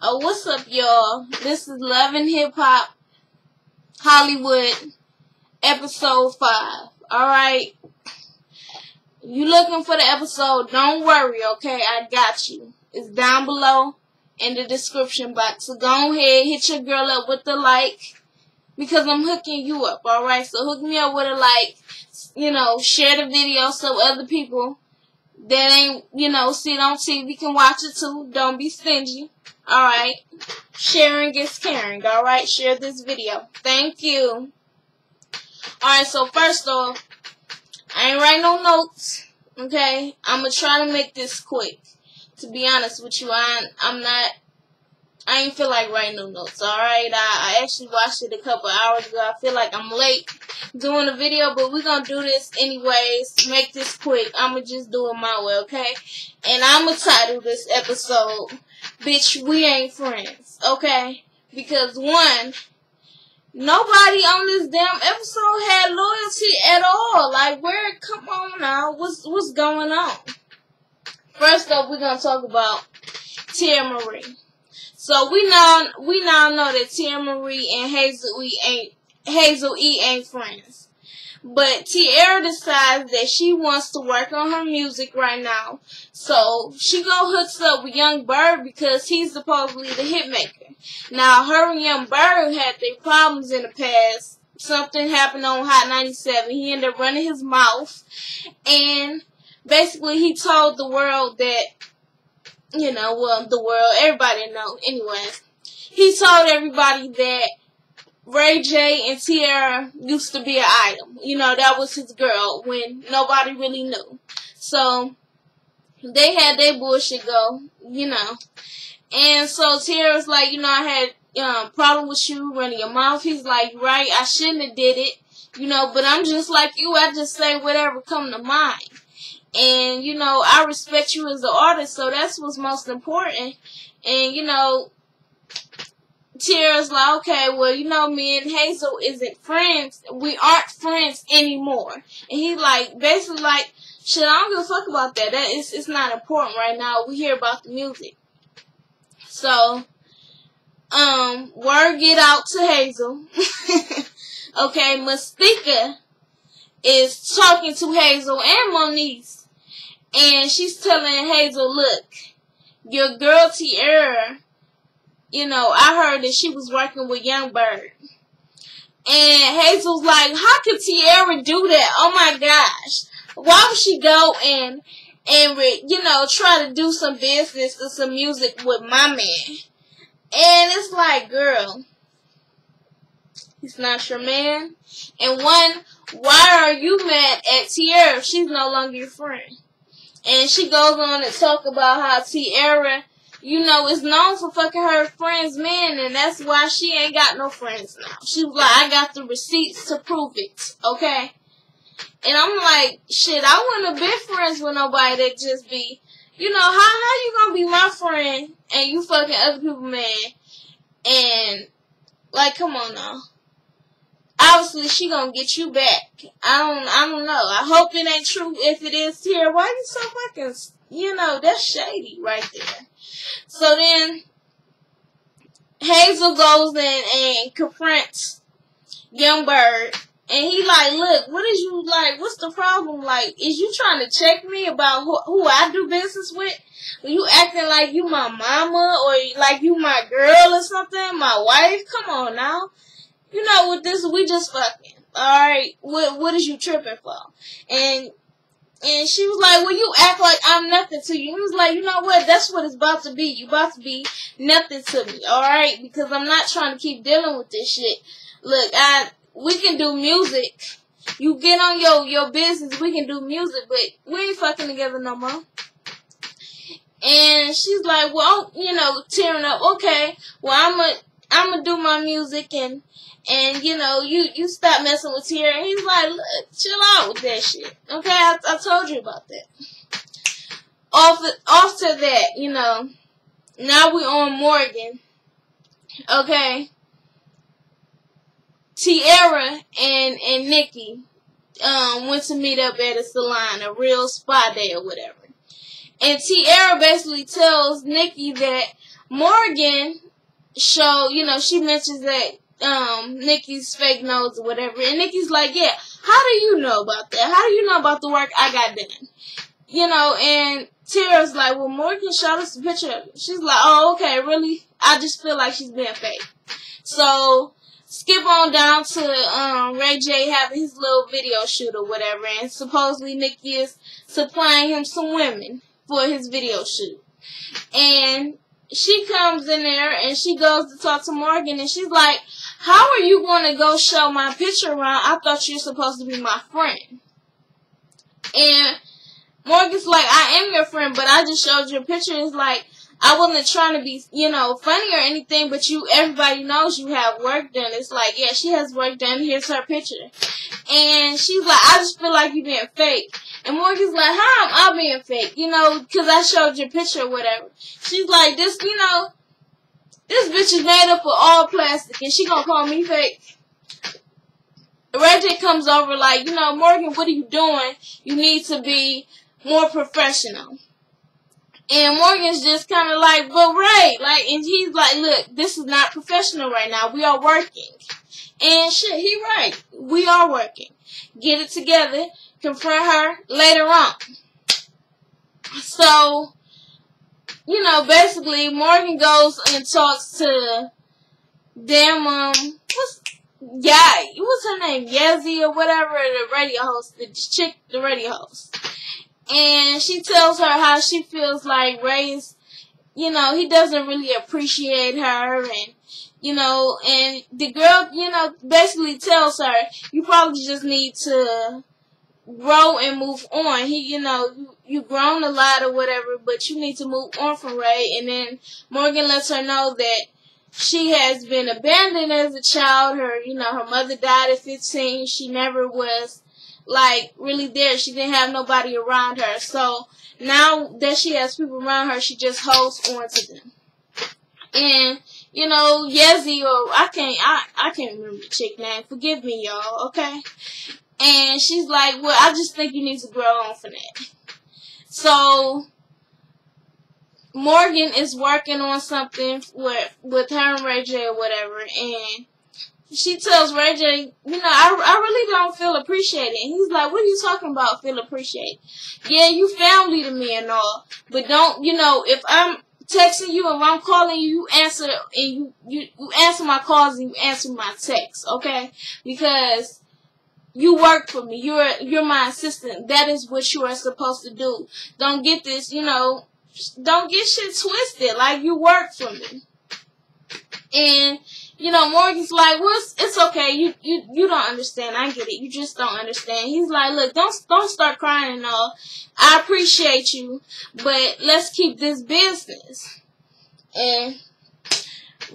What's up, y'all? This is Love and Hip Hop Hollywood, episode 5. Alright? You looking for the episode, don't worry, okay? I got you. It's down below in the description box. So go ahead, hit your girl up with the like, because I'm hooking you up, alright? So hook me up with a like, share the video so other people that ain't, see it on TV can watch it too. Don't be stingy. Alright? Sharing is caring. Alright? Share this video. Thank you. Alright, so first off, I ain't writing no notes. Okay? I'm gonna try to make this quick. To be honest with you, I ain't feel like writing no notes. Alright? I actually watched it a couple hours ago. I feel like I'm late doing the video, but we're gonna do this anyways. Make this quick. I'm gonna just do it my way, okay? And I'm gonna title this episode, Bitch, We Ain't Friends, okay? Because one, nobody on this damn episode had loyalty at all. Like, come on now, what's going on? First up, we're gonna talk about Tia Marie. So we now know that Tia Marie and Hazel E ain't friends. But Tierra decides that she wants to work on her music right now. So she hooks up with Young Bird because he's supposedly the hit maker. Now her and Young Bird had their problems in the past. Something happened on Hot 97. He ended up running his mouth. And basically he told the world that, everybody know. Anyways, he told everybody that Ray J and Tierra used to be an item. That was his girl when nobody really knew. So they had their bullshit go, And so Tierra's like, I had problem with you running your mouth. He's like, right, I shouldn't have did it, but I'm just like you. I just say whatever come to mind. And, I respect you as an artist, so that's what's most important. And, Tierra's like, okay, well, me and Hazel isn't friends. We aren't friends anymore. And he basically shit, I don't give a fuck about that. It's not important right now. We hear about the music. So, word get out to Hazel. Okay, Mystica is talking to Hazel and Moniece. And she's telling Hazel, look, your girl Tierra, I heard that she was working with Young Bird. And Hazel's like, how could Tierra do that? Oh my gosh. Why would she go and try to do some business or some music with my man? And it's like, girl, he's not your man. And one, why are you mad at Tierra if she's no longer your friend? And she goes on to talk about how Tierra, is known for fucking her friend's man, and that's why she ain't got no friends now. She was like, I got the receipts to prove it, okay? And I'm like, shit, I wouldn't have been friends with nobody that just be, how you gonna be my friend and you fucking other people, man? And, come on now. Obviously, she gonna get you back. I don't know. I hope it ain't true. If it is, Tierra, why you so fucking, that's shady right there. So then, Hazel goes in and confronts Young Bird. And he look, what's the problem? Is you trying to check me about who I do business with? Are you acting like you my mama or like you my girl or something? My wife? Come on now. With this, we just fucking. Alright? What is you tripping for? And she was like, well, you act like I'm nothing to you. He was like, you know what? That's what it's about to be. You about to be nothing to me. Alright? Because I'm not trying to keep dealing with this shit. Look, we can do music. You get on your business, we can do music, but we ain't fucking together no more. And she's like, well, tearing up, okay, well, I'm gonna do my music and you stop messing with Tierra. And he's like, look, chill out with that shit. Okay, I told you about that. Off to that, now we on Morgan. Okay. Tierra and Nikki went to meet up at a salon, a real spa day or whatever. And Tierra basically tells Nikki that Morgan she mentions that Nikki's fake nose or whatever, and Nikki's like, yeah, how do you know about that? How do you know about the work I got done? And Tara's like, well, Morgan showed us a picture. She's like, oh, okay, really? I just feel like she's being fake. So skip on down to Ray J having his little video shoot or whatever, and supposedly Nikki is supplying him some women for his video shoot. And she comes in there and she goes to talk to Morgan, and she's like, how are you going to go show my picture around? I thought you were supposed to be my friend. And Morgan's like, I am your friend, but I just showed you a picture. It's like, I wasn't trying to be, funny or anything, but everybody knows you have work done. It's like, yeah, she has work done. Here's her picture. And she's like, I just feel like you're being fake. And Morgan's like, how am I being fake? Because I showed your picture or whatever. She's like, this bitch is made up of all plastic, and she gonna call me fake. Ray J comes over like, Morgan, what are you doing? You need to be more professional. And Morgan's just kind of like, but Ray, and he's like, look, this is not professional right now. We are working. And shit, he right. We are working. Get it together. Confront her later on. So, basically, Morgan goes and talks to what's her name? Yazzie or whatever, the radio host, the radio host. And she tells her how she feels like Ray's, he doesn't really appreciate her, and, and the girl, basically tells her, you probably just need to grow and move on. You've grown a lot or whatever, but you need to move on from Ray. And then Morgan lets her know that she has been abandoned as a child. Her mother died at 15. She never was really there. She didn't have nobody around her. So now that she has people around her, she just holds on to them. And Yazzie, or I can't remember the chick name. Forgive me, y'all. Okay. And she's like, well, I just think you need to grow on from that. So Morgan is working on something with her and Ray J or whatever, and she tells Ray J, I really don't feel appreciated. And he's like, what are you talking about, feel appreciated? Yeah, you family to me and all, but don't, if I'm texting you and I'm calling you, you answer, and you answer my calls and you answer my texts, okay? Because you work for me. You're my assistant. That is what you are supposed to do. Don't get this, don't get shit twisted. Like, you work for me. And Morgan's like, well, it's okay. You don't understand. I get it. You just don't understand. He's like, look, don't start crying and all. I appreciate you, but let's keep this business. And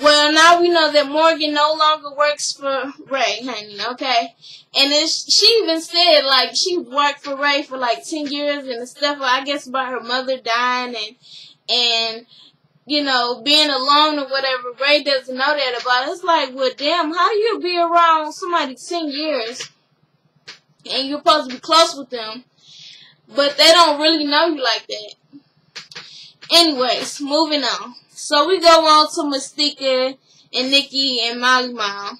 well, now we know that Morgan no longer works for Ray, honey, okay? And then she even said, she worked for Ray for 10 years and stuff, I guess, about her mother dying and being alone or whatever. Ray doesn't know that about it. It's like, well, damn, how you be around somebody 10 years and you're supposed to be close with them, but they don't really know you like that? Anyways, moving on. So we go on to Mystica and Nikki and Molly Mal.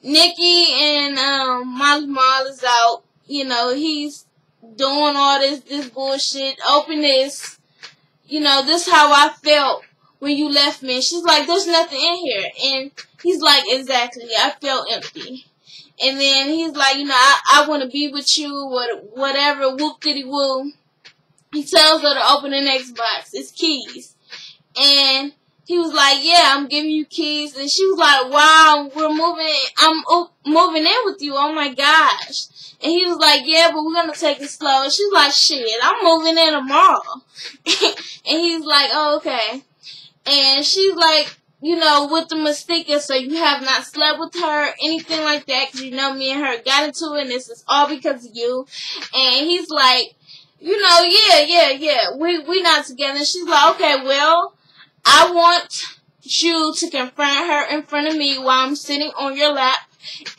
Nikki and Molly Mal is out. He's doing all this bullshit. Open this. This is how I felt when you left me. And she's like, there's nothing in here. And he's like, exactly. I felt empty. And then he's like, I want to be with you, whatever, whoop-diddy-woo. He tells her to open the next box. It's keys. And he was like, yeah, I'm giving you keys. And she was like, wow, I'm moving in with you. Oh my gosh. And he was like, yeah, but we're going to take it slow. And she's like, shit, I'm moving in tomorrow. And he's like, oh, okay. And she's like, with the Mystica, so you have not slept with her, anything like that, because me and her got into it, and this is all because of you. And he's like, yeah, we not together. And she's like, okay, well, I want you to confront her in front of me while I'm sitting on your lap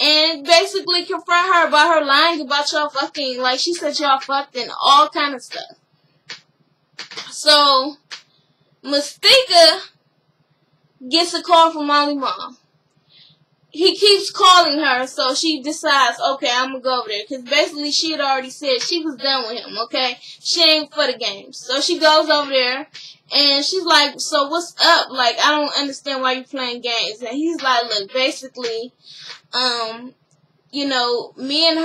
and basically confront her about her lying about y'all fucking. She said y'all fucked and all kind of stuff. So Mystica gets a call from Molly Mom. He keeps calling her, so she decides, okay, I'm going to go over there. Because basically she had already said she was done with him, okay? She ain't for the games. So she goes over there, and she's like, so what's up? Like, I don't understand why you're playing games. And he's like, look, basically, you know, me and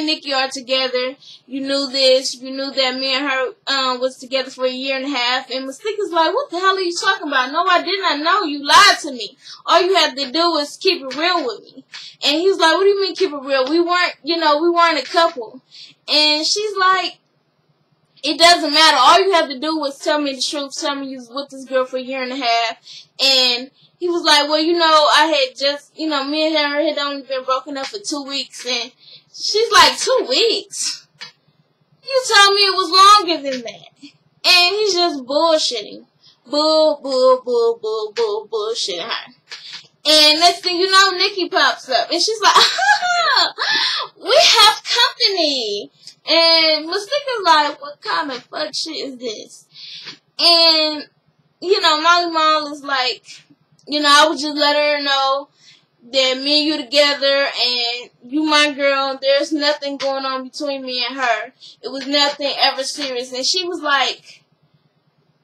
Nikki are together. You knew this. You knew that me and her was together for 1.5 years. And Mystica's like, what the hell are you talking about? No, I did not know. You lied to me. All you had to do was keep it real with me. And he's like, what do you mean keep it real? We weren't a couple. And she's like, it doesn't matter. All you have to do was tell me the truth. Tell me you was with this girl for 1.5 years. And he was like, well, you know, I had just, you know, me and her had only been broken up for 2 weeks. And she's like, 2 weeks? You told me it was longer than that. And he's just bullshitting. Bullshitting her. And next thing you know, Nikki pops up. And she's like, we have company. And Mystica's like, what kind of fuck shit is this? And, you know, Molly Mall is like, you know, I would just let her know that me and you together and you my girl. There's nothing going on between me and her. It was nothing ever serious. And she was like,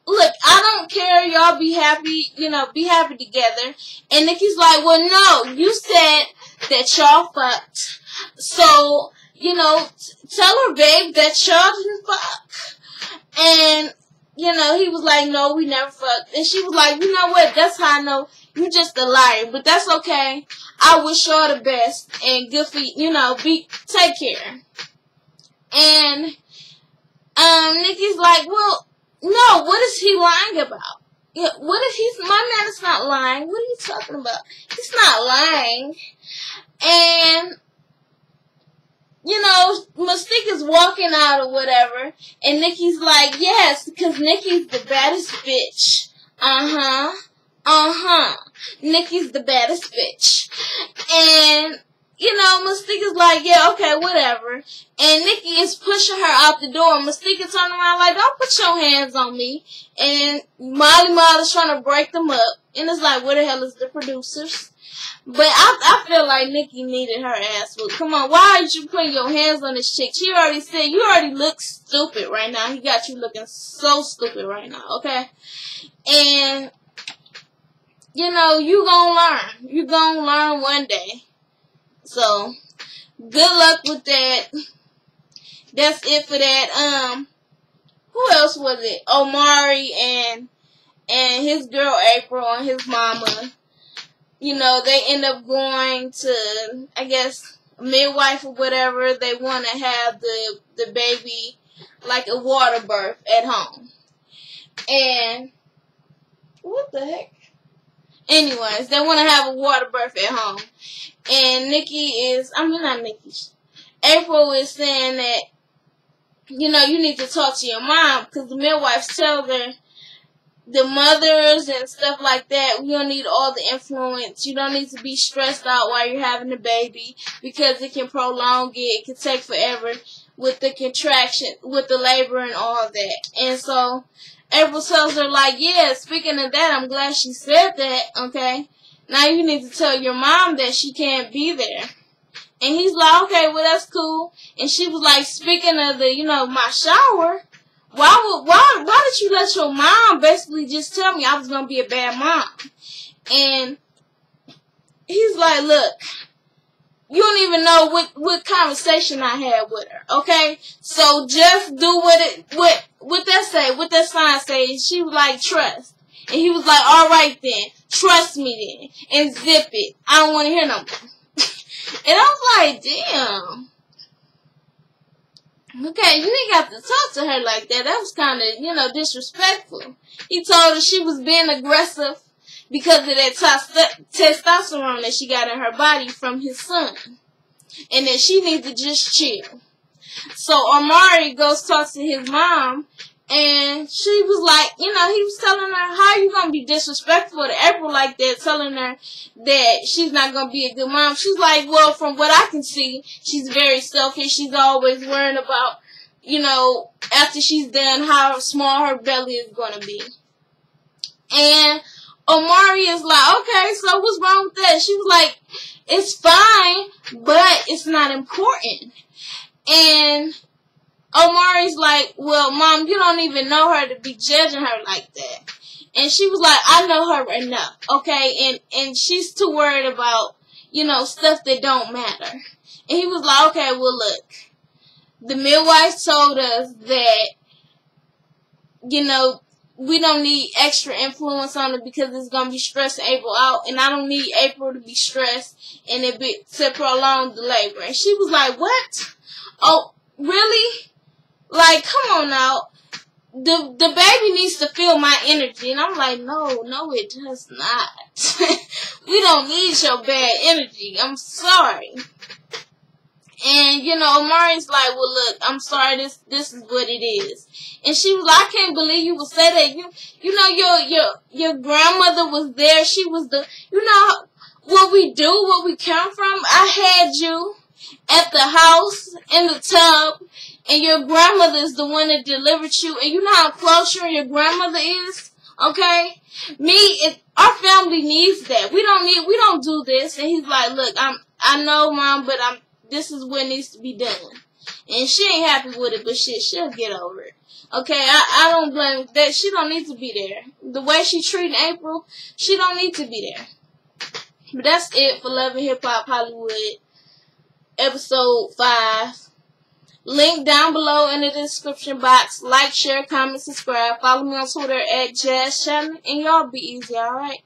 look, I don't care. Y'all be happy, you know, be happy together. And Nikki's like, well, no, you said that y'all fucked. So, you know, tell her, babe, that y'all didn't fuck. And, you know, he was like, no, we never fucked. And she was like, you know what? That's how I know you just a liar. But that's okay. I wish y'all the best. And good for you, you know, take care. And, Nikki's like, well, no, what is he lying about? Yeah, what if my man is not lying? What are you talking about? He's not lying. And, you know, Mystique is walking out or whatever, and Nikki's like, yes, because Nikki's the baddest bitch. Nikki's the baddest bitch. And, you know, Mystique is like, yeah, okay, whatever. And Nikki is pushing her out the door. Mystique is turning around like, don't put your hands on me. And Molly is trying to break them up. And it's like, where the hell is the producers? But I feel like Nikki needed her ass whooped. Come on, why aren't you putting your hands on this chick? She already said, you already look stupid right now. He got you looking so stupid right now, okay? And, you know, you gonna learn. You gonna learn one day. So, good luck with that. That's it for that. Who else was it? Omari and his girl April and his mama. You know, they end up going to, I guess, a midwife or whatever. They want to have the baby like a water birth at home. And, what the heck? Anyways, they want to have a water birth at home. And April is saying that, you know, you need to talk to your mom because the midwives tell her, the mothers and stuff like that, we don't need all the influence. You don't need to be stressed out while you're having a baby because it can prolong it. It can take forever with the contraction, with the labor and all that. And so April tells her, like, yeah, speaking of that, I'm glad she said that, okay? Now you need to tell your mom that she can't be there. And he's like, okay, well, that's cool. And she was like, speaking of the, you know, my shower, why did you let your mom basically just tell me I was going to be a bad mom? And he's like, look, you don't even know what conversation I had with her, okay? So just do what that sign say. She was like, trust. And he was like, all right then, trust me then, and zip it. I don't want to hear no more. And I was like, damn. Okay, you ain't got to talk to her like that. That was kind of, you know, disrespectful. He told her she was being aggressive because of that testosterone that she got in her body from his son. And that she needs to just chill. So Omari goes talk to his mom. And she was like, you know, he was telling her, how are you going to be disrespectful to April like that, telling her that she's not going to be a good mom. She's like, well, from what I can see, she's very selfish. She's always worrying about you know, after she's done, how small her belly is going to be. And Omari is like, okay, so what's wrong with that? She was like, it's fine, but it's not important. And Omari's like, well, Mom, you don't even know her to be judging her like that. And she was like, I know her enough, okay? And she's too worried about, you know, stuff that don't matter. And he was like, okay, well, look. The midwife told us that, you know, we don't need extra influence on it because it's going to be stressing April out. And I don't need April to be stressed and to prolong the labor. And she was like, what? Oh, really? Like, come on now. The baby needs to feel my energy. And I'm like, no, it does not. We don't need your bad energy. I'm sorry. And, you know, Omari's like, well, look, I'm sorry, this is what it is. And she was like, I can't believe you would say that. You know, your grandmother was there. She was you know, what we do, where we come from. I had you at the house, in the tub, and your grandmother is the one that delivered you. And you know how close you and your grandmother is? Okay? Our family needs that. We don't do this. And he's like, look, I know, Mom, but this is what needs to be done. And she ain't happy with it, but she'll get over it. Okay, I don't blame that. She don't need to be there. The way she treating April, she don't need to be there. But that's it for Love and Hip Hop Hollywood, episode 5. Link down below in the description box. Like, share, comment, subscribe. Follow me on Twitter at JazzChapman. And y'all be easy, alright?